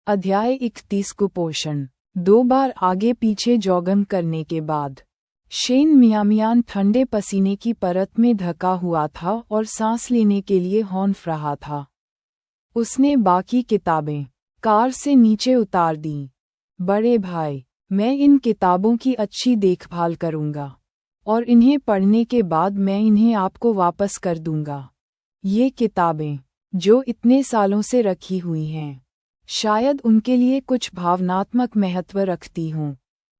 अध्याय 31 कुपोषण। 2 बार आगे पीछे जॉगिंग करने के बाद शेन मियामियान ठंडे पसीने की परत में ढका हुआ था और सांस लेने के लिए हौंफ रहा था। उसने बाकी किताबें कार से नीचे उतार दीं। बड़े भाई, मैं इन किताबों की अच्छी देखभाल करूंगा और इन्हें पढ़ने के बाद मैं इन्हें आपको वापस कर दूंगा। ये किताबें जो इतने सालों से रखी हुई हैं, शायद उनके लिए कुछ भावनात्मक महत्व रखती हों।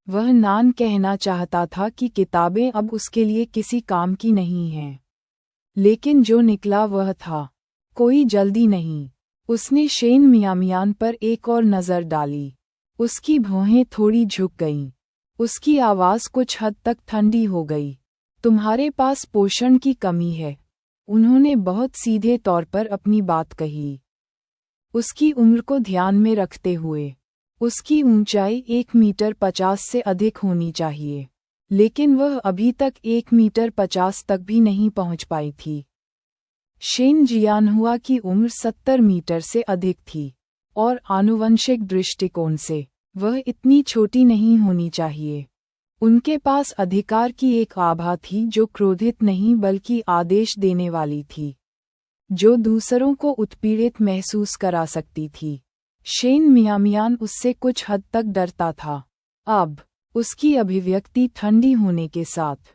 वह नान कहना चाहता था कि किताबें अब उसके लिए किसी काम की नहीं हैं, लेकिन जो निकला वह था कोई जल्दी नहीं। उसने शेन मियामियान पर एक और नज़र डाली। उसकी भौहें थोड़ी झुक गईं। उसकी आवाज़ कुछ हद तक ठंडी हो गई। तुम्हारे पास पोषण की कमी है, उन्होंने बहुत सीधे तौर पर अपनी बात कही। उसकी उम्र को ध्यान में रखते हुए उसकी ऊंचाई 1 मीटर 50 से अधिक होनी चाहिए, लेकिन वह अभी तक 1 मीटर 50 तक भी नहीं पहुंच पाई थी। शेन जियानहुआ की उम्र 70 मीटर से अधिक थी और आनुवंशिक दृष्टिकोण से वह इतनी छोटी नहीं होनी चाहिए। उनके पास अधिकार की एक आभा थी जो क्रोधित नहीं बल्कि आदेश देने वाली थी, जो दूसरों को उत्पीड़ित महसूस करा सकती थी। शेन मियामियान उससे कुछ हद तक डरता था। अब उसकी अभिव्यक्ति ठंडी होने के साथ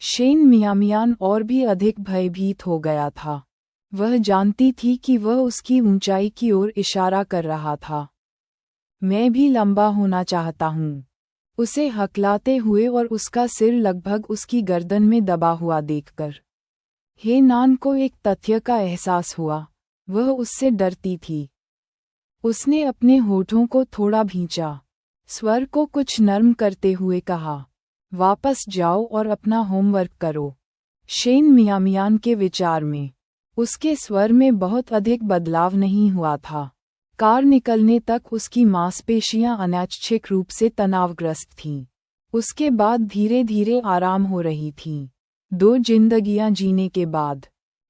शेन मियामियान और भी अधिक भयभीत हो गया था। वह जानती थी कि वह उसकी ऊंचाई की ओर इशारा कर रहा था। मैं भी लंबा होना चाहता हूँ, उसे हकलाते हुए और उसका सिर लगभग उसकी गर्दन में दबा हुआ देखकर हे नान को एक तथ्य का एहसास हुआ। वह उससे डरती थी। उसने अपने होठों को थोड़ा भींचा, स्वर को कुछ नर्म करते हुए कहा, वापस जाओ और अपना होमवर्क करो। शेन मियामियान के विचार में उसके स्वर में बहुत अधिक बदलाव नहीं हुआ था। कार निकलने तक उसकी मांसपेशियां अनैच्छिक रूप से तनावग्रस्त थीं। उसके बाद धीरे धीरे आराम हो रही थीं। 2 जिंदगियां जीने के बाद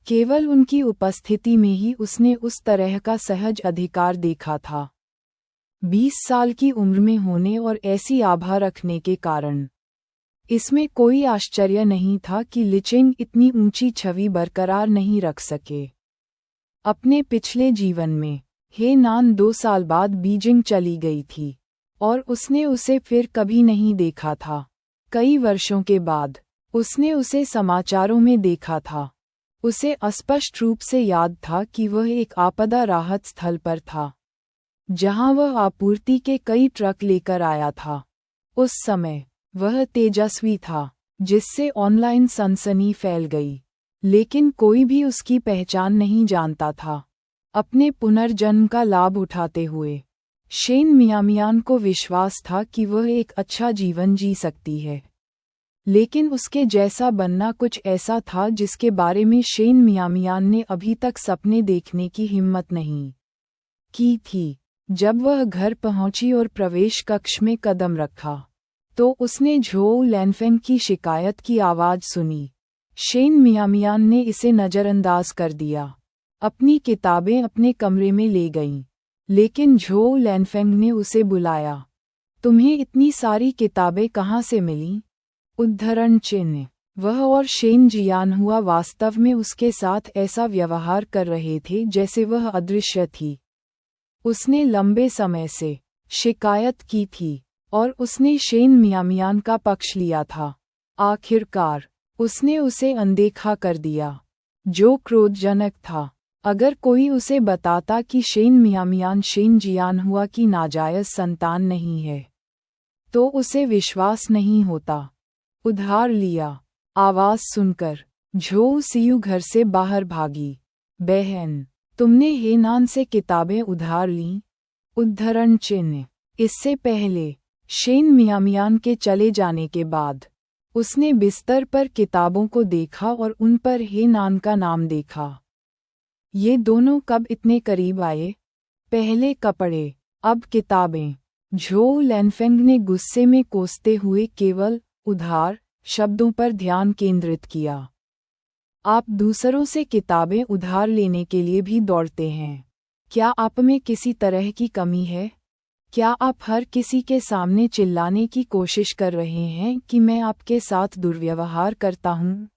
केवल उनकी उपस्थिति में ही उसने उस तरह का सहज अधिकार देखा था। 20 साल की उम्र में होने और ऐसी आभा रखने के कारण इसमें कोई आश्चर्य नहीं था कि लिचिंग इतनी ऊंची छवि बरकरार नहीं रख सके। अपने पिछले जीवन में हे नान 2 साल बाद बीजिंग चली गई थी और उसने उसे फिर कभी नहीं देखा था। कई वर्षों के बाद उसने उसे समाचारों में देखा था। उसे अस्पष्ट रूप से याद था कि वह एक आपदा राहत स्थल पर था, जहां वह आपूर्ति के कई ट्रक लेकर आया था। उस समय वह तेजस्वी था, जिससे ऑनलाइन सनसनी फैल गई, लेकिन कोई भी उसकी पहचान नहीं जानता था। अपने पुनर्जन्म का लाभ उठाते हुए शेन मियामियान को विश्वास था कि वह एक अच्छा जीवन जी सकती है, लेकिन उसके जैसा बनना कुछ ऐसा था जिसके बारे में शेन मियामियान ने अभी तक सपने देखने की हिम्मत नहीं की थी। जब वह घर पहुंची और प्रवेश कक्ष में कदम रखा, तो उसने झोउ लैनफेंग की शिकायत की आवाज़ सुनी। शेन मियामियान ने इसे नज़रअंदाज कर दिया, अपनी किताबें अपने कमरे में ले गईं, लेकिन झोउ लैनफेंग ने उसे बुलाया। तुम्हें इतनी सारी किताबें कहाँ से मिलीं? उद्धरण चिन्ह। वह और शेन जियानहुआ वास्तव में उसके साथ ऐसा व्यवहार कर रहे थे जैसे वह अदृश्य थी। उसने लंबे समय से शिकायत की थी और उसने शेन मियामियान का पक्ष लिया था। आखिरकार उसने उसे अनदेखा कर दिया, जो क्रोधजनक था। अगर कोई उसे बताता कि शेन मियामियान शेन जियानहुआ की नाजायज संतान नहीं है, तो उसे विश्वास नहीं होता। उधार लिया। आवाज़ सुनकर झोउ सियू घर से बाहर भागी। बहन, तुमने हे नान से किताबें उधार लीं? उद्धरण चिन्ह। इससे पहले शेन मियामियान के चले जाने के बाद उसने बिस्तर पर किताबों को देखा और उन पर हे नान का नाम देखा। ये दोनों कब इतने करीब आए? पहले कपड़े, अब किताबें। झोउ लैनफेंग ने गुस्से में कोसते हुए केवल उधार शब्दों पर ध्यान केंद्रित किया। आप दूसरों से किताबें उधार लेने के लिए भी दौड़ते हैं। क्या आप में किसी तरह की कमी है? क्या आप हर किसी के सामने चिल्लाने की कोशिश कर रहे हैं कि मैं आपके साथ दुर्व्यवहार करता हूँ?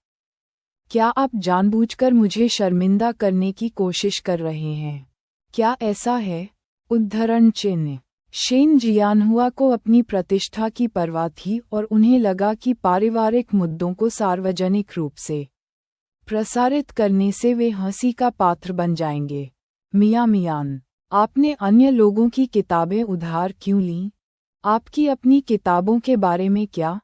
क्या आप जानबूझकर मुझे शर्मिंदा करने की कोशिश कर रहे हैं? क्या ऐसा है? उद्धरण चिन्ह। शेन जियानहुआ को अपनी प्रतिष्ठा की परवाह थी और उन्हें लगा कि पारिवारिक मुद्दों को सार्वजनिक रूप से प्रसारित करने से वे हंसी का पात्र बन जाएंगे। मियां मियान, आपने अन्य लोगों की किताबें उधार क्यों लीं? आपकी अपनी किताबों के बारे में क्या?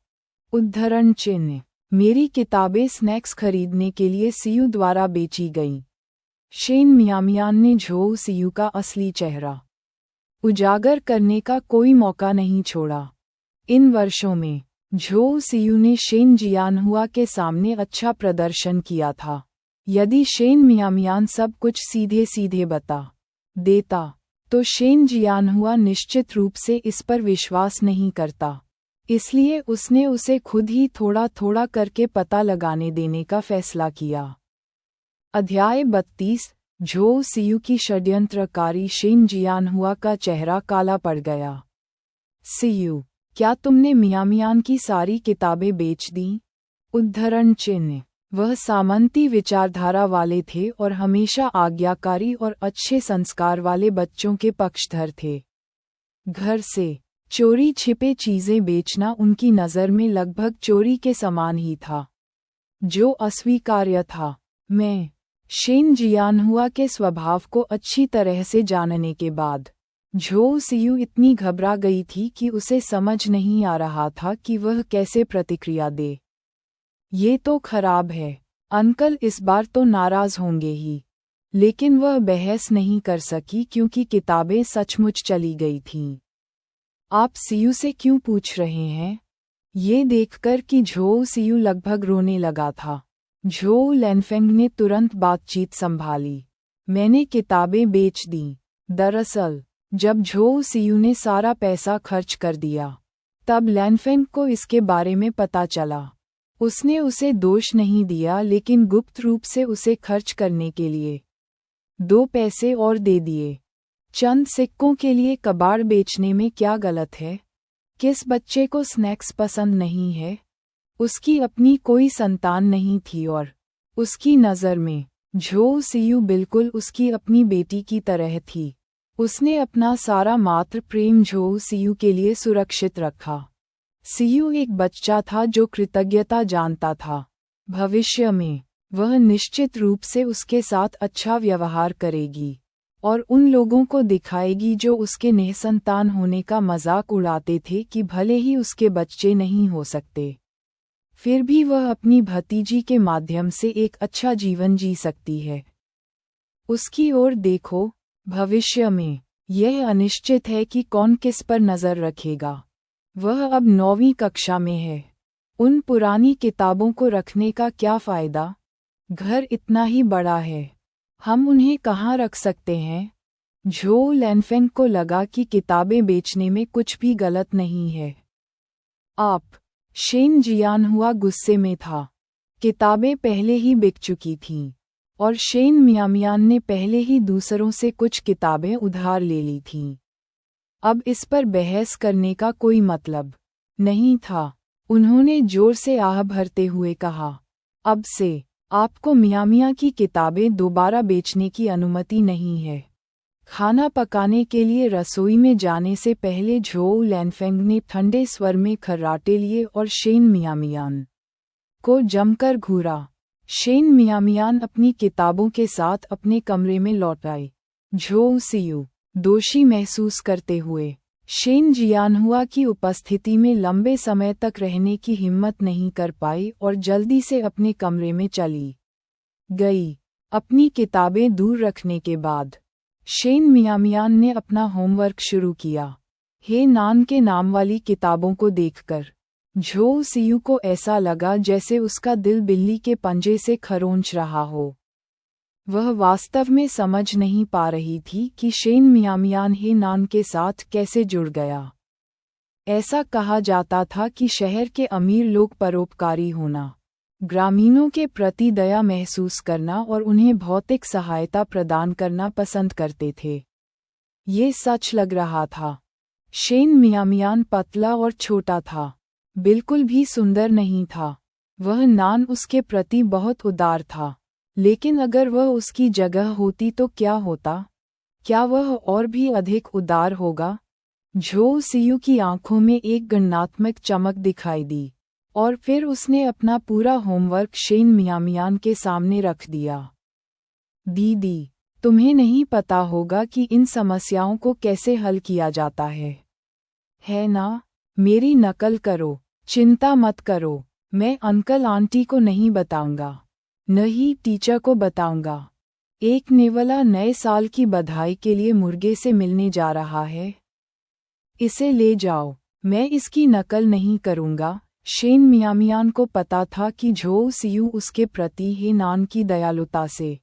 उद्धरण चिन्ह। मेरी किताबें स्नैक्स खरीदने के लिए सीयू द्वारा बेची गईं। शेन मियामियान ने झोउ सीयू का असली चेहरा उजागर करने का कोई मौका नहीं छोड़ा। इन वर्षों में झोउ सीयू ने शेन जियानहुआ के सामने अच्छा प्रदर्शन किया था। यदि शेन मियामियान सब कुछ सीधे सीधे बता देता तो शेन जियानहुआ निश्चित रूप से इस पर विश्वास नहीं करता। इसलिए उसने उसे खुद ही थोड़ा थोड़ा करके पता लगाने देने का फैसला किया। अध्याय 32। झोउ सीयू की षड्यंत्रकारी शेन जियानहुआ का चेहरा काला पड़ गया। सीयू, क्या तुमने मियामियान की सारी किताबें बेच दीं? उद्धरण चिन्ह। वह सामंती विचारधारा वाले थे और हमेशा आज्ञाकारी और अच्छे संस्कार वाले बच्चों के पक्षधर थे। घर से चोरी छिपे चीजें बेचना उनकी नज़र में लगभग चोरी के समान ही था, जो अस्वीकार्य था। मैं शेन जियानहुआ के स्वभाव को अच्छी तरह से जानने के बाद झोउ सीयू इतनी घबरा गई थी कि उसे समझ नहीं आ रहा था कि वह कैसे प्रतिक्रिया दे। ये तो खराब है, अंकल इस बार तो नाराज होंगे ही। लेकिन वह बहस नहीं कर सकी क्योंकि किताबें सचमुच चली गई थीं। आप सीयू से क्यों पूछ रहे हैं? ये देखकर कि झोउ सीयू लगभग रोने लगा था, झोउ लैनफेंग ने तुरंत बातचीत संभाली। मैंने किताबें बेच दीं। दरअसल जब झोउ सीयू ने सारा पैसा खर्च कर दिया तब लैनफेंग को इसके बारे में पता चला। उसने उसे दोष नहीं दिया लेकिन गुप्त रूप से उसे खर्च करने के लिए 2 पैसे और दे दिए। चंद सिक्कों के लिए कबाड़ बेचने में क्या गलत है? किस बच्चे को स्नैक्स पसंद नहीं है? उसकी अपनी कोई संतान नहीं थी और उसकी नज़र में झोउ सीयू बिल्कुल उसकी अपनी बेटी की तरह थी। उसने अपना सारा मातृ प्रेम झोउ सीयू के लिए सुरक्षित रखा। सीयू एक बच्चा था जो कृतज्ञता जानता था। भविष्य में वह निश्चित रूप से उसके साथ अच्छा व्यवहार करेगी और उन लोगों को दिखाएगी जो उसके निसंतान होने का मजाक उड़ाते थे कि भले ही उसके बच्चे नहीं हो सकते, फिर भी वह अपनी भतीजी के माध्यम से एक अच्छा जीवन जी सकती है। उसकी ओर देखो, भविष्य में यह अनिश्चित है कि कौन किस पर नज़र रखेगा। वह अब 9वीं कक्षा में है। उन पुरानी किताबों को रखने का क्या फ़ायदा? घर इतना ही बड़ा है, हम उन्हें कहाँ रख सकते हैं? झोउ लैनफेंग को लगा कि किताबें बेचने में कुछ भी गलत नहीं है। आप शेन जियानहुआ गुस्से में था। किताबें पहले ही बिक चुकी थीं और शेन मियामियान ने पहले ही दूसरों से कुछ किताबें उधार ले ली थीं। अब इस पर बहस करने का कोई मतलब नहीं था। उन्होंने जोर से आह भरते हुए कहा, अब से आपको मियामिया की किताबें दोबारा बेचने की अनुमति नहीं है। खाना पकाने के लिए रसोई में जाने से पहले झोउ लैनफेंग ने ठंडे स्वर में खर्राटे लिए और शेन मियामियान को जमकर घूरा। शेन मियामियान अपनी किताबों के साथ अपने कमरे में लौट आए। झोउ सीयू दोषी महसूस करते हुए शेन जियानहुआ की उपस्थिति में लंबे समय तक रहने की हिम्मत नहीं कर पाई और जल्दी से अपने कमरे में चली गई। अपनी किताबें दूर रखने के बाद शेन मियामियान ने अपना होमवर्क शुरू किया। हे नान के नाम वाली किताबों को देखकर झोउ सीयू को ऐसा लगा जैसे उसका दिल बिल्ली के पंजे से खरोंच रहा हो। वह वास्तव में समझ नहीं पा रही थी कि शेन मियामियान हे नान के साथ कैसे जुड़ गया। ऐसा कहा जाता था कि शहर के अमीर लोग परोपकारी होना, ग्रामीणों के प्रति दया महसूस करना और उन्हें भौतिक सहायता प्रदान करना पसंद करते थे। ये सच लग रहा था। शेन मियामियान पतला और छोटा था, बिल्कुल भी सुंदर नहीं था। वह नान उसके प्रति बहुत उदार था, लेकिन अगर वह उसकी जगह होती तो क्या होता? क्या वह और भी अधिक उदार होगा? झो सियू की आंखों में एक गणनात्मक चमक दिखाई दी, और फिर उसने अपना पूरा होमवर्क शेन मियामियान के सामने रख दिया। दीदी, तुम्हें नहीं पता होगा कि इन समस्याओं को कैसे हल किया जाता है ना? मेरी नकल करो, चिंता मत करो। मैं अंकल आंटी को नहीं बताऊंगा, न ही टीचर को बताऊंगा। एक नेवला नए साल की बधाई के लिए मुर्गे से मिलने जा रहा है। इसे ले जाओ। मैं इसकी नकल नहीं करूंगा। शेन मियामियान को पता था कि झो सियू उसके प्रति हे नान की दयालुता से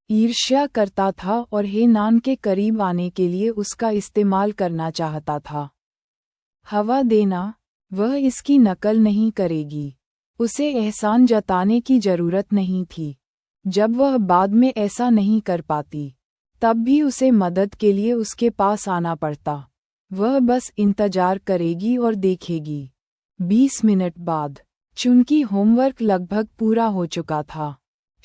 ईर्ष्या करता था और हे नान के करीब आने के लिए उसका इस्तेमाल करना चाहता था। हवा देना, वह इसकी नकल नहीं करेगी। उसे एहसान जताने की जरूरत नहीं थी। जब वह बाद में ऐसा नहीं कर पाती, तब भी उसे मदद के लिए उसके पास आना पड़ता। वह बस इंतजार करेगी और देखेगी। 20 मिनट बाद, चूंकि होमवर्क लगभग पूरा हो चुका था,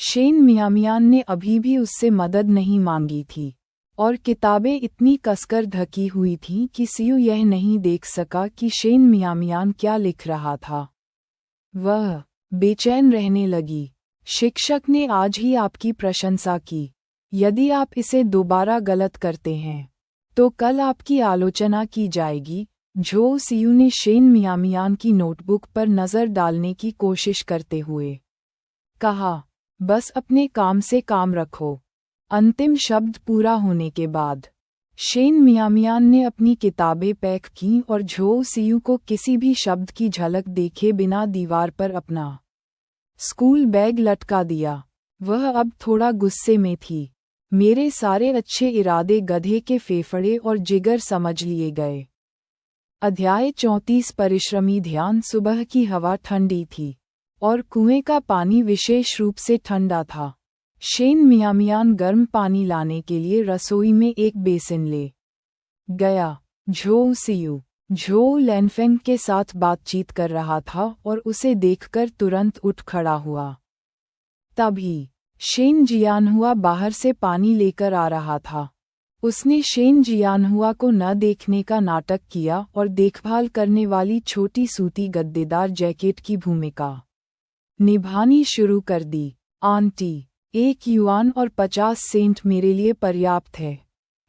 शेन मियामियान ने अभी भी उससे मदद नहीं मांगी थी, और किताबें इतनी कसकर ढकी हुई थीं कि सियू यह नहीं देख सका कि शेन मियामियान क्या लिख रहा था। वह बेचैन रहने लगी। शिक्षक ने आज ही आपकी प्रशंसा की। यदि आप इसे दोबारा गलत करते हैं, तो कल आपकी आलोचना की जाएगी। झो सियू ने शेन मियामियान की नोटबुक पर नज़र डालने की कोशिश करते हुए कहा, बस अपने काम से काम रखो। अंतिम शब्द पूरा होने के बाद, शेन मियामियान ने अपनी किताबें पैक कीं और झो सियू को किसी भी शब्द की झलक देखे बिना दीवार पर अपना स्कूल बैग लटका दिया। वह अब थोड़ा गुस्से में थी। मेरे सारे अच्छे इरादे गधे के फेफड़े और जिगर समझ लिए गए। अध्याय 34 परिश्रमी ध्यान। सुबह की हवा ठंडी थी, और कुएं का पानी विशेष रूप से ठंडा था। शेन मियामियान गर्म पानी लाने के लिए रसोई में एक बेसिन ले गया। झो सियू झो लैनफेंग के साथ बातचीत कर रहा था और उसे देखकर तुरंत उठ खड़ा हुआ। तभी शेन जियानहुआ बाहर से पानी लेकर आ रहा था। उसने शेन जियानहुआ को न देखने का नाटक किया और देखभाल करने वाली छोटी सूती गद्देदार जैकेट की भूमिका निभानी शुरू कर दी। आंटी, 1 युआन और 50 सेंट मेरे लिए पर्याप्त है।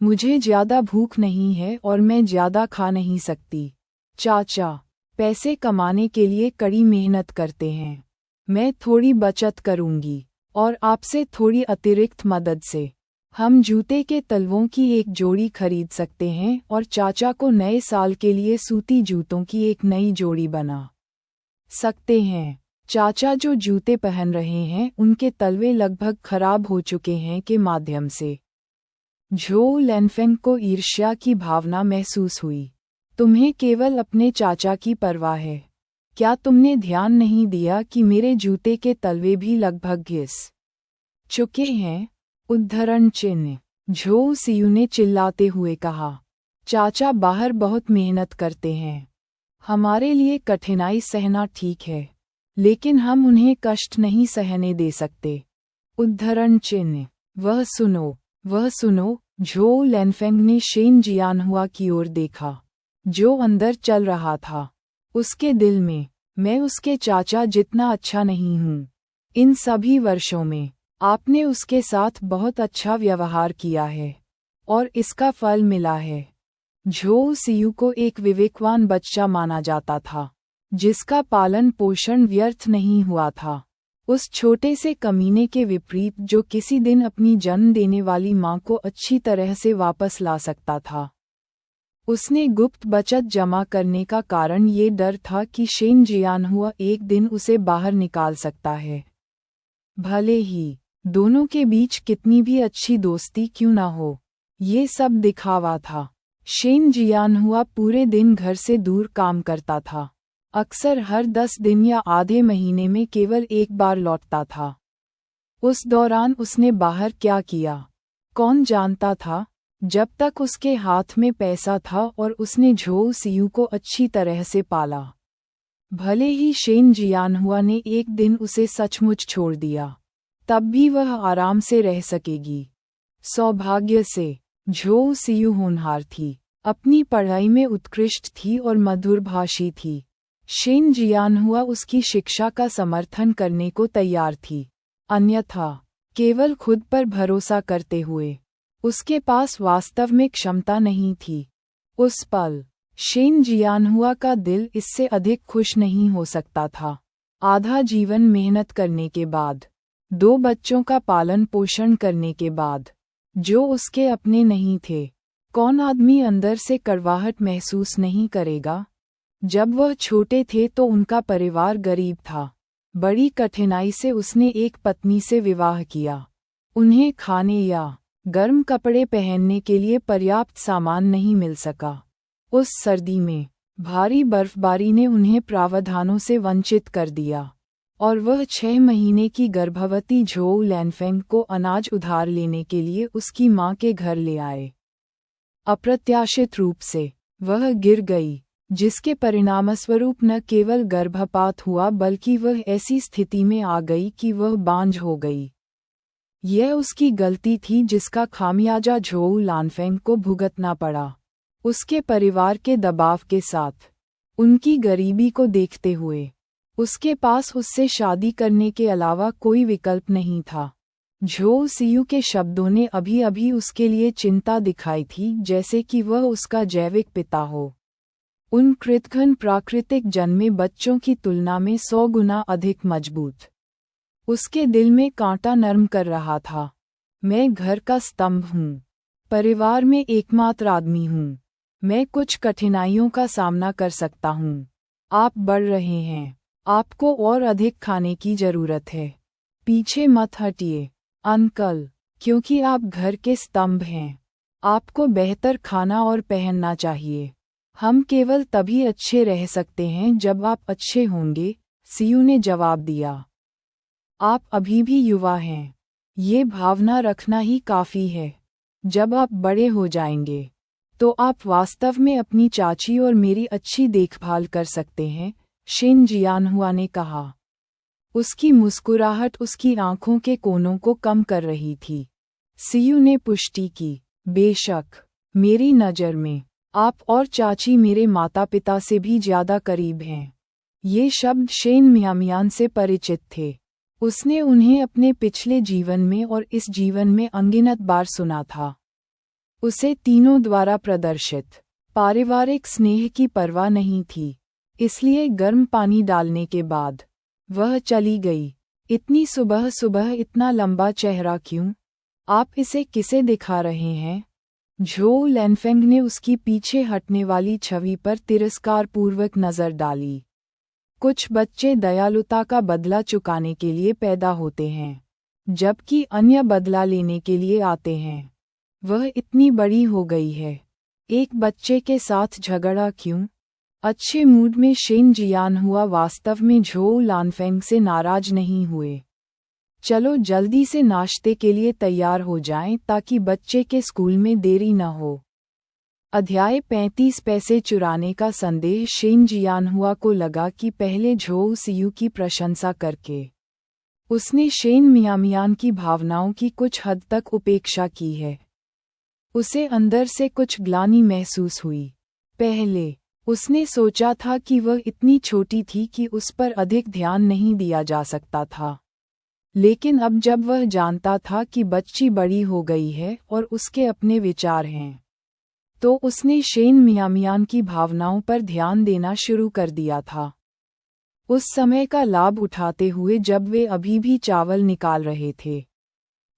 मुझे ज्यादा भूख नहीं है और मैं ज्यादा खा नहीं सकती। चाचा पैसे कमाने के लिए कड़ी मेहनत करते हैं। मैं थोड़ी बचत करूंगी, और आपसे थोड़ी अतिरिक्त मदद से हम जूते के तलवों की एक जोड़ी खरीद सकते हैं और चाचा को नए साल के लिए सूती जूतों की एक नई जोड़ी बना सकते हैं। चाचा जो जूते पहन रहे हैं उनके तलवे लगभग खराब हो चुके हैं के माध्यम से झो लैनफेंग को ईर्ष्या की भावना महसूस हुई। तुम्हें केवल अपने चाचा की परवाह है। क्या तुमने ध्यान नहीं दिया कि मेरे जूते के तलवे भी लगभग घिस चुके हैं? उद्धरण चिन्ह। झो सियू ने चिल्लाते हुए कहा, चाचा बाहर बहुत मेहनत करते हैं। हमारे लिए कठिनाई सहना ठीक है, लेकिन हम उन्हें कष्ट नहीं सहने दे सकते। उद्धरण चिन्ह। वह सुनो। झो लैनफेंग ने शेन जियानहुआ की ओर देखा, जो अंदर चल रहा था। उसके दिल में, मैं उसके चाचा जितना अच्छा नहीं हूँ। इन सभी वर्षों में आपने उसके साथ बहुत अच्छा व्यवहार किया है, और इसका फल मिला है। झो सियू को एक विवेकवान बच्चा माना जाता था, जिसका पालन पोषण व्यर्थ नहीं हुआ था। उस छोटे से कमीने के विपरीत जो किसी दिन अपनी जन्म देने वाली मां को अच्छी तरह से वापस ला सकता था। उसने गुप्त बचत जमा करने का कारण ये डर था कि शेन जियानहुआ एक दिन उसे बाहर निकाल सकता है। भले ही दोनों के बीच कितनी भी अच्छी दोस्ती क्यों ना हो, ये सब दिखावा था। शेन जियानहुआ पूरे दिन घर से दूर काम करता था। अक्सर हर 10 दिन या आधे महीने में केवल एक बार लौटता था। उस दौरान उसने बाहर क्या किया, कौन जानता था? जब तक उसके हाथ में पैसा था और उसने झोउ सियू को अच्छी तरह से पाला। भले ही शेन जियानहुआ ने एक दिन उसे सचमुच छोड़ दिया, तब भी वह आराम से रह सकेगी। सौभाग्य से झोउ सियू होनहार थी, अपनी पढ़ाई में उत्कृष्ट थी और मधुरभाषी थी। शेन जियानहुआ उसकी शिक्षा का समर्थन करने को तैयार थी, अन्यथा केवल खुद पर भरोसा करते हुए उसके पास वास्तव में क्षमता नहीं थी। उस पल शेन जियानहुआ का दिल इससे अधिक खुश नहीं हो सकता था। आधा जीवन मेहनत करने के बाद, 2 बच्चों का पालन पोषण करने के बाद, जो उसके अपने नहीं थे, कौन आदमी अंदर से कड़वाहट महसूस नहीं करेगा? जब वह छोटे थे तो उनका परिवार गरीब था। बड़ी कठिनाई से उसने एक पत्नी से विवाह किया। उन्हें खाने या गर्म कपड़े पहनने के लिए पर्याप्त सामान नहीं मिल सका। उस सर्दी में भारी बर्फबारी ने उन्हें प्रावधानों से वंचित कर दिया और वह 6 महीने की गर्भवती झोउ लैनफेंग को अनाज उधार लेने के लिए उसकी मां के घर ले आए। अप्रत्याशित रूप से वह गिर गई, जिसके परिणामस्वरूप न केवल गर्भपात हुआ बल्कि वह ऐसी स्थिति में आ गई कि वह बांझ हो गई। यह उसकी गलती थी जिसका खामियाजा झोउ लानफेंग को भुगतना पड़ा। उसके परिवार के दबाव के साथ, उनकी गरीबी को देखते हुए, उसके पास उससे शादी करने के अलावा कोई विकल्प नहीं था। झोउ सियू के शब्दों ने अभी अभी उसके लिए चिंता दिखाई थी, जैसे कि वह उसका जैविक पिता हो। उन कृतघ्न प्राकृतिक जन्मे बच्चों की तुलना में 100 गुना अधिक मजबूत। उसके दिल में कांटा नरम कर रहा था। मैं घर का स्तंभ हूँ, परिवार में एकमात्र आदमी हूँ, मैं कुछ कठिनाइयों का सामना कर सकता हूँ। आप बढ़ रहे हैं, आपको और अधिक खाने की जरूरत है। पीछे मत हटिए अंकल, क्योंकि आप घर के स्तंभ हैं। आपको बेहतर खाना और पहनना चाहिए। हम केवल तभी अच्छे रह सकते हैं जब आप अच्छे होंगे, सियू ने जवाब दिया। आप अभी भी युवा हैं, ये भावना रखना ही काफ़ी है। जब आप बड़े हो जाएंगे, तो आप वास्तव में अपनी चाची और मेरी अच्छी देखभाल कर सकते हैं, शेन जियानहुआ ने कहा। उसकी मुस्कुराहट उसकी आंखों के कोनों को कम कर रही थी। सियू ने पुष्टि की, बेशक, मेरी नज़र में आप और चाची मेरे माता पिता से भी ज़्यादा करीब हैं। ये शब्द शेन मियामियान से परिचित थे। उसने उन्हें अपने पिछले जीवन में और इस जीवन में अनगिनत बार सुना था। उसे तीनों द्वारा प्रदर्शित पारिवारिक स्नेह की परवाह नहीं थी, इसलिए गर्म पानी डालने के बाद वह चली गई। इतनी सुबह सुबह इतना लंबा चेहरा क्यों? आप इसे किसे दिखा रहे हैं? झोउ लैनफेंग ने उसकी पीछे हटने वाली छवि पर तिरस्कारपूर्वक नज़र डाली। कुछ बच्चे दयालुता का बदला चुकाने के लिए पैदा होते हैं, जबकि अन्य बदला लेने के लिए आते हैं। वह इतनी बड़ी हो गई है, एक बच्चे के साथ झगड़ा क्यों? अच्छे मूड में शेन जियानहुआ वास्तव में झोउ लानफेंग से नाराज नहीं हुए। चलो जल्दी से नाश्ते के लिए तैयार हो जाएं ताकि बच्चे के स्कूल में देरी न हो। अध्याय 35 पैसे चुराने का संदेह। शेन जियानहुआ को लगा कि पहले झोउ सियू की प्रशंसा करके उसने शेन मियामियान की भावनाओं की कुछ हद तक उपेक्षा की है। उसे अंदर से कुछ ग्लानि महसूस हुई। पहले उसने सोचा था कि वह इतनी छोटी थी कि उस पर अधिक ध्यान नहीं दिया जा सकता था, लेकिन अब जब वह जानता था कि बच्ची बड़ी हो गई है और उसके अपने विचार हैं, तो उसने शेन मियामियान की भावनाओं पर ध्यान देना शुरू कर दिया था। उस समय का लाभ उठाते हुए जब वे अभी भी चावल निकाल रहे थे,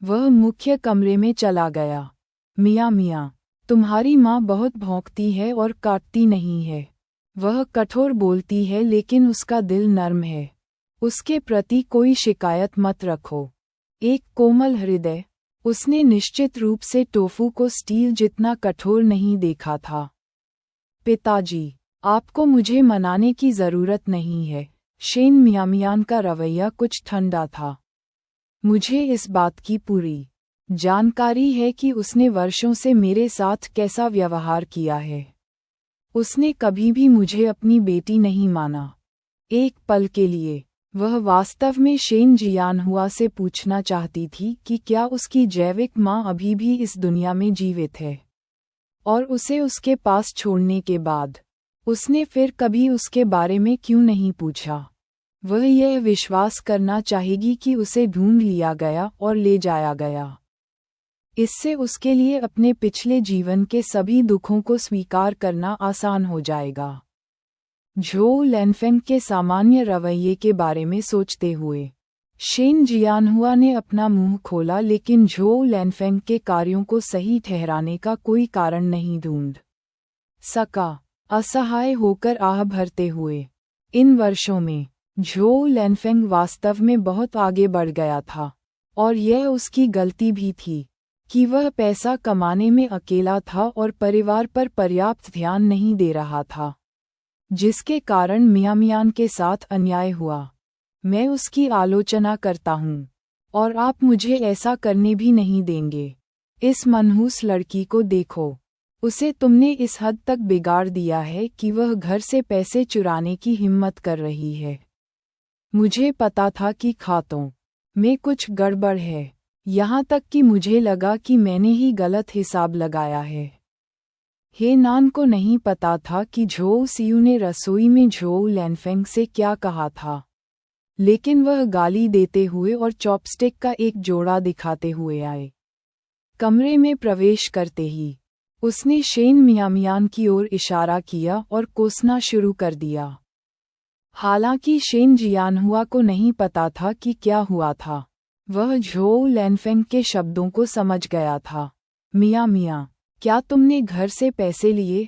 वह मुख्य कमरे में चला गया। मियां, तुम्हारी माँ बहुत भौंकती है और काटती नहीं है। वह कठोर बोलती है लेकिन उसका दिल नर्म है। उसके प्रति कोई शिकायत मत रखो। एक कोमल हृदय। उसने निश्चित रूप से टोफू को स्टील जितना कठोर नहीं देखा था। पिताजी, आपको मुझे मनाने की ज़रूरत नहीं है। शेन मियामियान का रवैया कुछ ठंडा था। मुझे इस बात की पूरी जानकारी है कि उसने वर्षों से मेरे साथ कैसा व्यवहार किया है। उसने कभी भी मुझे अपनी बेटी नहीं माना। एक पल के लिए वह वास्तव में शेन जियानहुआ से पूछना चाहती थी कि क्या उसकी जैविक माँ अभी भी इस दुनिया में जीवित है, और उसे उसके पास छोड़ने के बाद उसने फिर कभी उसके बारे में क्यों नहीं पूछा। वह यह विश्वास करना चाहेगी कि उसे ढूंढ लिया गया और ले जाया गया। इससे उसके लिए अपने पिछले जीवन के सभी दुखों को स्वीकार करना आसान हो जाएगा। झोउ लैनफेंग के सामान्य रवैये के बारे में सोचते हुए शेन जियानहुआ ने अपना मुंह खोला, लेकिन झोउ लैनफेंग के कार्यों को सही ठहराने का कोई कारण नहीं ढूंढ सका। असहाय होकर आह भरते हुए इन वर्षों में झोउ लैनफेंग वास्तव में बहुत आगे बढ़ गया था, और यह उसकी गलती भी थी कि वह पैसा कमाने में अकेला था और परिवार पर पर्याप्त ध्यान नहीं दे रहा था, जिसके कारण मियामियान के साथ अन्याय हुआ। मैं उसकी आलोचना करता हूँ, और आप मुझे ऐसा करने भी नहीं देंगे। इस मनहूस लड़की को देखो, उसे तुमने इस हद तक बिगाड़ दिया है कि वह घर से पैसे चुराने की हिम्मत कर रही है। मुझे पता था कि खातों में कुछ गड़बड़ है, यहाँ तक कि मुझे लगा कि मैंने ही गलत हिसाब लगाया है। हे नान को नहीं पता था कि झोउ सियू ने रसोई में झोउ लैनफेंग से क्या कहा था, लेकिन वह गाली देते हुए और चॉपस्टिक का एक जोड़ा दिखाते हुए आए। कमरे में प्रवेश करते ही उसने शेन मियामियान की ओर इशारा किया और कोसना शुरू कर दिया। हालांकि शेन जियानहुआ को नहीं पता था कि क्या हुआ था, वह झोउ लैनफेंग के शब्दों को समझ गया था। मियाँ, क्या तुमने घर से पैसे लिए?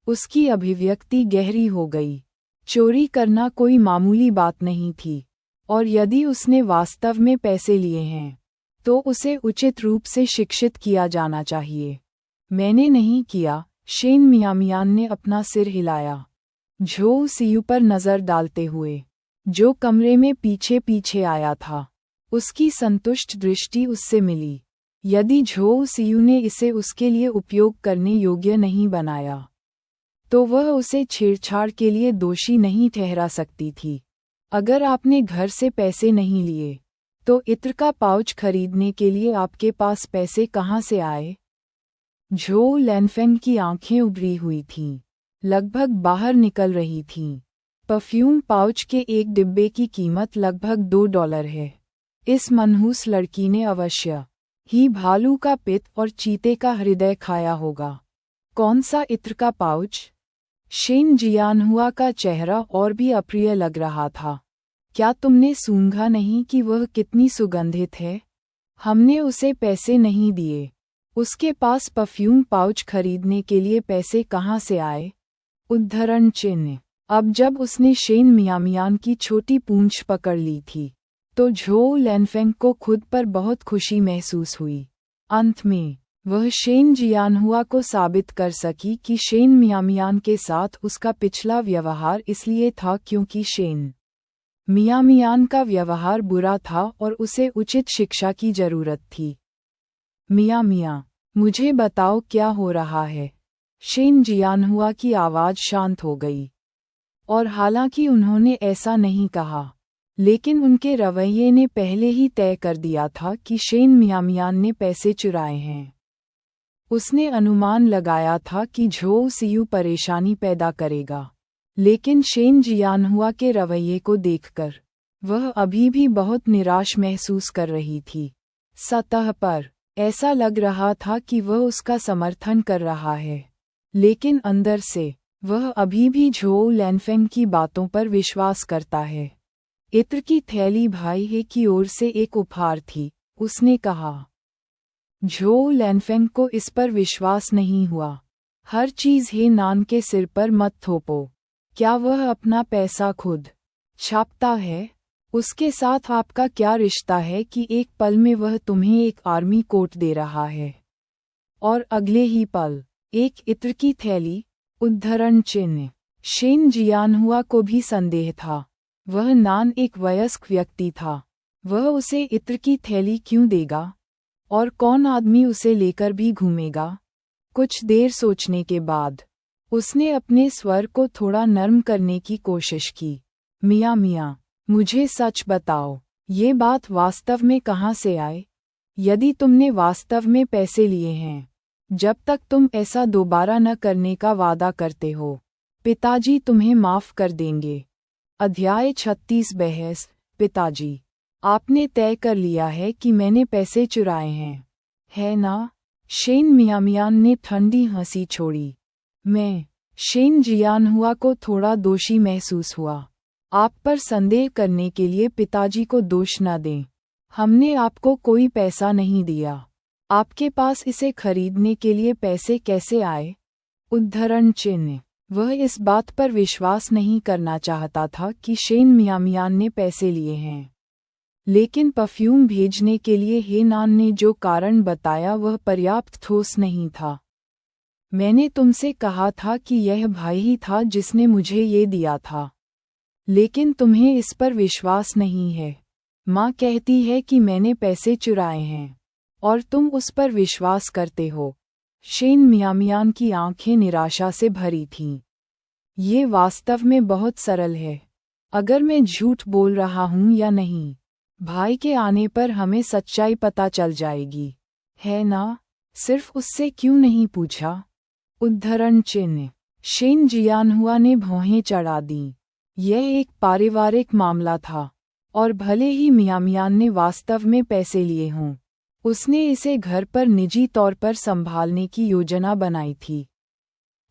उसकी अभिव्यक्ति गहरी हो गई। चोरी करना कोई मामूली बात नहीं थी, और यदि उसने वास्तव में पैसे लिए हैं, तो उसे उचित रूप से शिक्षित किया जाना चाहिए। मैंने नहीं किया, शेन मियामियान ने अपना सिर हिलाया, झोउ सियू पर नज़र डालते हुए, जो कमरे में पीछे पीछे आया था। उसकी संतुष्ट दृष्टि उससे मिली। यदि झोउ सियू ने इसे उसके लिए उपयोग करने योग्य नहीं बनाया, तो वह उसे छेड़छाड़ के लिए दोषी नहीं ठहरा सकती थी। अगर आपने घर से पैसे नहीं लिए, तो इत्र का पाउच खरीदने के लिए आपके पास पैसे कहाँ से आए? झोउ लैनफेंग की आंखें उभरी हुई थीं, लगभग बाहर निकल रही थीं। परफ्यूम पाउच के एक डिब्बे की कीमत लगभग $2 है। इस मनहूस लड़की ने अवश्य ही भालू का पित्त और चीते का हृदय खाया होगा। कौन सा इत्र का पाउच? शेन जियानहुआ का चेहरा और भी अप्रिय लग रहा था। क्या तुमने सूंघा नहीं कि वह कितनी सुगंधित है? हमने उसे पैसे नहीं दिए। उसके पास परफ्यूम पाउच खरीदने के लिए पैसे कहाँ से आए? उद्धरण चिन्ह। अब जब उसने शेन मियामियान की छोटी पूंछ पकड़ ली थी, तो झोउ लैनफेंग को खुद पर बहुत खुशी महसूस हुई। अंत में वह शेन जियानहुआ को साबित कर सकी कि शेन मियामियान के साथ उसका पिछला व्यवहार इसलिए था क्योंकि शेन मियामियान का व्यवहार बुरा था और उसे उचित शिक्षा की जरूरत थी। मियाँ, मुझे बताओ क्या हो रहा है। शेन जियानहुआ की आवाज़ शांत हो गई, और हालांकि उन्होंने ऐसा नहीं कहा, लेकिन उनके रवैये ने पहले ही तय कर दिया था कि शेन मियामियान ने पैसे चुराए हैं। उसने अनुमान लगाया था कि झोउ सियू परेशानी पैदा करेगा, लेकिन शेन जियानहुआ के रवैये को देखकर वह अभी भी बहुत निराश महसूस कर रही थी। सतह पर ऐसा लग रहा था कि वह उसका समर्थन कर रहा है, लेकिन अंदर से वह अभी भी झोउ लैनफेंग की बातों पर विश्वास करता है। इत्र की थैली भाई हे की ओर से एक उपहार थी, उसने कहा। झोउ लैनफेंग को इस पर विश्वास नहीं हुआ। हर चीज़ हे नान के सिर पर मत थोपो। क्या वह अपना पैसा खुद छापता है? उसके साथ आपका क्या रिश्ता है कि एक पल में वह तुम्हें एक आर्मी कोट दे रहा है, और अगले ही पल एक इत्र की थैली? उद्धरण चिन्ह। शेन जियानहुआ को भी संदेह था। वह नान एक वयस्क व्यक्ति था, वह उसे इत्र की थैली क्यों देगा? और कौन आदमी उसे लेकर भी घूमेगा? कुछ देर सोचने के बाद उसने अपने स्वर को थोड़ा नर्म करने की कोशिश की। मियाँ मियाँ, मुझे सच बताओ, ये बात वास्तव में कहाँ से आए? यदि तुमने वास्तव में पैसे लिए हैं, जब तक तुम ऐसा दोबारा न करने का वादा करते हो, पिताजी तुम्हें माफ़ कर देंगे। अध्याय 36 बहस। पिताजी, आपने तय कर लिया है कि मैंने पैसे चुराए हैं, है ना? शेन मियामियान ने ठंडी हंसी छोड़ी। मैं, शेन जियानहुआ को थोड़ा दोषी महसूस हुआ। आप पर संदेह करने के लिए पिताजी को दोष न दें। हमने आपको कोई पैसा नहीं दिया। आपके पास इसे खरीदने के लिए पैसे कैसे आए? उद्धरण चिन्ह। वह इस बात पर विश्वास नहीं करना चाहता था कि शेन मियामियान ने पैसे लिए हैं। लेकिन परफ्यूम भेजने के लिए हेनान ने जो कारण बताया वह पर्याप्त ठोस नहीं था। मैंने तुमसे कहा था कि यह भाई ही था जिसने मुझे ये दिया था। लेकिन तुम्हें इस पर विश्वास नहीं है। माँ कहती है कि मैंने पैसे चुराए हैं, और तुम उस पर विश्वास करते हो। शेन मियामियान की आंखें निराशा से भरी थीं। ये वास्तव में बहुत सरल है। अगर मैं झूठ बोल रहा हूँ या नहीं, भाई के आने पर हमें सच्चाई पता चल जाएगी, है ना? सिर्फ उससे क्यों नहीं पूछा? उद्धरण चिन्ह। शेन जियानहुआ ने भौहें चढ़ा दीं। यह एक पारिवारिक मामला था, और भले ही मियामियान ने वास्तव में पैसे लिए हों, उसने इसे घर पर निजी तौर पर संभालने की योजना बनाई थी।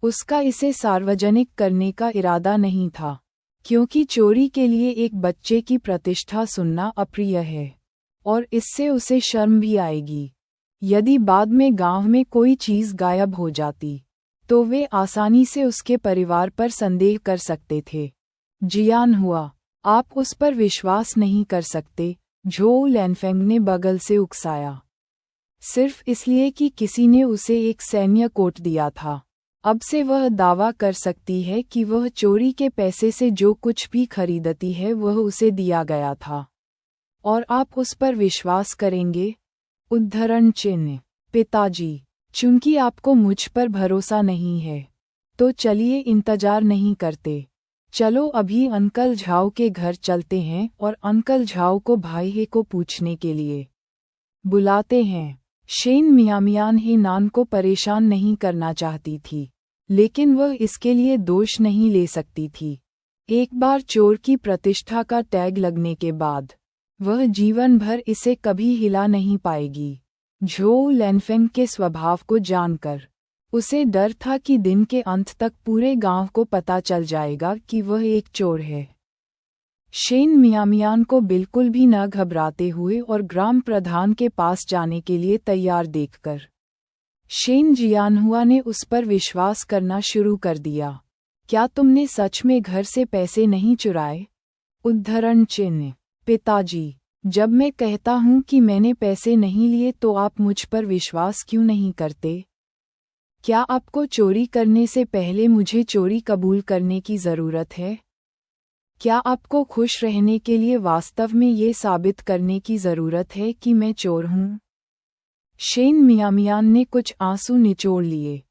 उसका इसे सार्वजनिक करने का इरादा नहीं था, क्योंकि चोरी के लिए एक बच्चे की प्रतिष्ठा सुनना अप्रिय है, और इससे उसे शर्म भी आएगी। यदि बाद में गांव में कोई चीज़ गायब हो जाती, तो वे आसानी से उसके परिवार पर संदेह कर सकते थे। जियानहुआ, आप उस पर विश्वास नहीं कर सकते, झोउ लैनफेंग ने बगल से उकसाया। सिर्फ इसलिए कि किसी ने उसे एक सैन्य कोट दिया था, अब से वह दावा कर सकती है कि वह चोरी के पैसे से जो कुछ भी खरीदती है वह उसे दिया गया था। और आप उस पर विश्वास करेंगे? उद्धरण चिन्ह। पिताजी, चूंकि आपको मुझ पर भरोसा नहीं है, तो चलिए इंतजार नहीं करते। चलो अभी अंकल झाओ के घर चलते हैं और अंकल झाओ को भाई को पूछने के लिए बुलाते हैं। शेन मियामियान हेनान को परेशान नहीं करना चाहती थी, लेकिन वह इसके लिए दोष नहीं ले सकती थी। एक बार चोर की प्रतिष्ठा का टैग लगने के बाद वह जीवन भर इसे कभी हिला नहीं पाएगी। झोउ लैनफेंग के स्वभाव को जानकर उसे डर था कि दिन के अंत तक पूरे गांव को पता चल जाएगा कि वह एक चोर है। शेन मियामियान को बिल्कुल भी न घबराते हुए और ग्राम प्रधान के पास जाने के लिए तैयार देखकर शेन जियानहुआ ने उस पर विश्वास करना शुरू कर दिया। क्या तुमने सच में घर से पैसे नहीं चुराए? उद्धरण चिन्ह। पिताजी, जब मैं कहता हूँ कि मैंने पैसे नहीं लिए तो आप मुझ पर विश्वास क्यों नहीं करते? क्या आपको चोरी करने से पहले मुझे चोरी कबूल करने की ज़रूरत है? क्या आपको खुश रहने के लिए वास्तव में ये साबित करने की ज़रूरत है कि मैं चोर हूँ? शेन मियामियान ने कुछ आंसू निचोड़ लिए।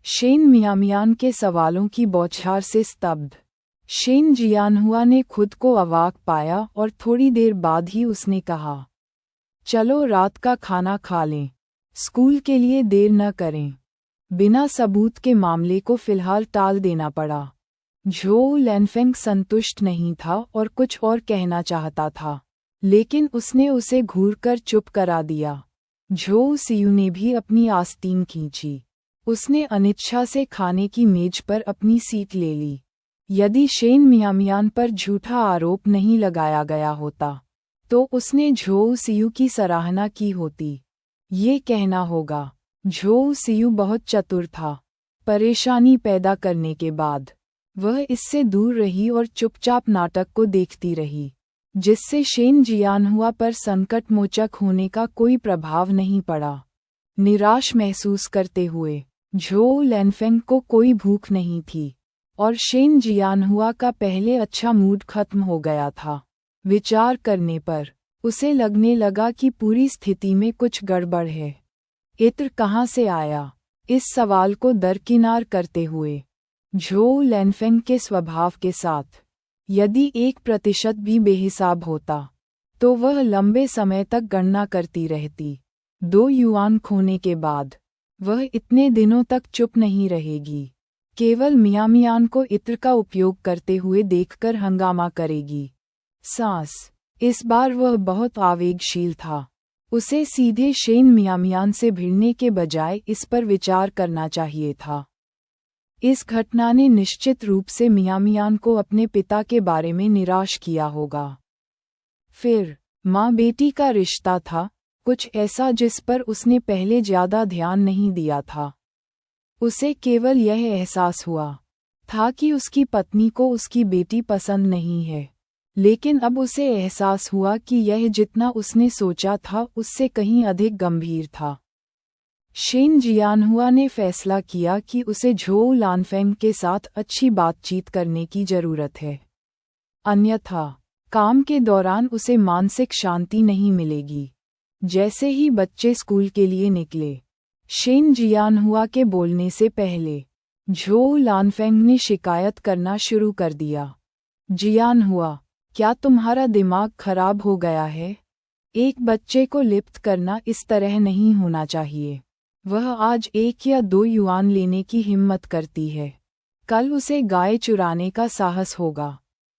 शेन मियामियान के सवालों की बौछार से स्तब्ध शेन जियानहुआ ने खुद को अवाक पाया और थोड़ी देर बाद ही उसने कहा, चलो रात का खाना खा लें, स्कूल के लिए देर न करें। बिना सबूत के मामले को फिलहाल टाल देना पड़ा। झोउ लैनफेंग संतुष्ट नहीं था और कुछ और कहना चाहता था, लेकिन उसने उसे घूरकर चुप करा दिया। झोउ सियू ने भी अपनी आस्तीन खींची। उसने अनिच्छा से खाने की मेज पर अपनी सीट ले ली। यदि शेन मियामियान पर झूठा आरोप नहीं लगाया गया होता, तो उसने झोउ सियू की सराहना की होती। ये कहना होगा, झोउ सियू बहुत चतुर था। परेशानी पैदा करने के बाद वह इससे दूर रही और चुपचाप नाटक को देखती रही, जिससे शेन जियानहुआ पर संकटमोचक होने का कोई प्रभाव नहीं पड़ा। निराश महसूस करते हुए झोउ लैनफेंग को कोई भूख नहीं थी, और शेन जियानहुआ का पहले अच्छा मूड खत्म हो गया था। विचार करने पर उसे लगने लगा कि पूरी स्थिति में कुछ गड़बड़ है। इत्र कहाँ से आया? इस सवाल को दरकिनार करते हुए झोउ लैनफेंग के स्वभाव के साथ यदि 1% भी बेहिसाब होता तो वह लंबे समय तक गणना करती रहती। 2 युआन खोने के बाद वह इतने दिनों तक चुप नहीं रहेगी, केवल मियामियान को इत्र का उपयोग करते हुए देखकर हंगामा करेगी। सांस। इस बार वह बहुत आवेगशील था। उसे सीधे शेन मियामियान से भिड़ने के बजाय इस पर विचार करना चाहिए था। इस घटना ने निश्चित रूप से मियामियान को अपने पिता के बारे में निराश किया होगा। फिर माँ बेटी का रिश्ता था, कुछ ऐसा जिस पर उसने पहले ज्यादा ध्यान नहीं दिया था। उसे केवल यह एहसास हुआ था कि उसकी पत्नी को उसकी बेटी पसंद नहीं है, लेकिन अब उसे एहसास हुआ कि यह जितना उसने सोचा था उससे कहीं अधिक गंभीर था। शेन जियानहुआ ने फैसला किया कि उसे झोउ लानफेंग के साथ अच्छी बातचीत करने की जरूरत है, अन्यथा काम के दौरान उसे मानसिक शांति नहीं मिलेगी। जैसे ही बच्चे स्कूल के लिए निकले, शेन जियानहुआ के बोलने से पहले झोउ लानफेंग ने शिकायत करना शुरू कर दिया। जियानहुआ, क्या तुम्हारा दिमाग खराब हो गया है? एक बच्चे को लिप्त करना इस तरह नहीं होना चाहिए। वह आज 1 या 2 युआन लेने की हिम्मत करती है, कल उसे गाय चुराने का साहस होगा।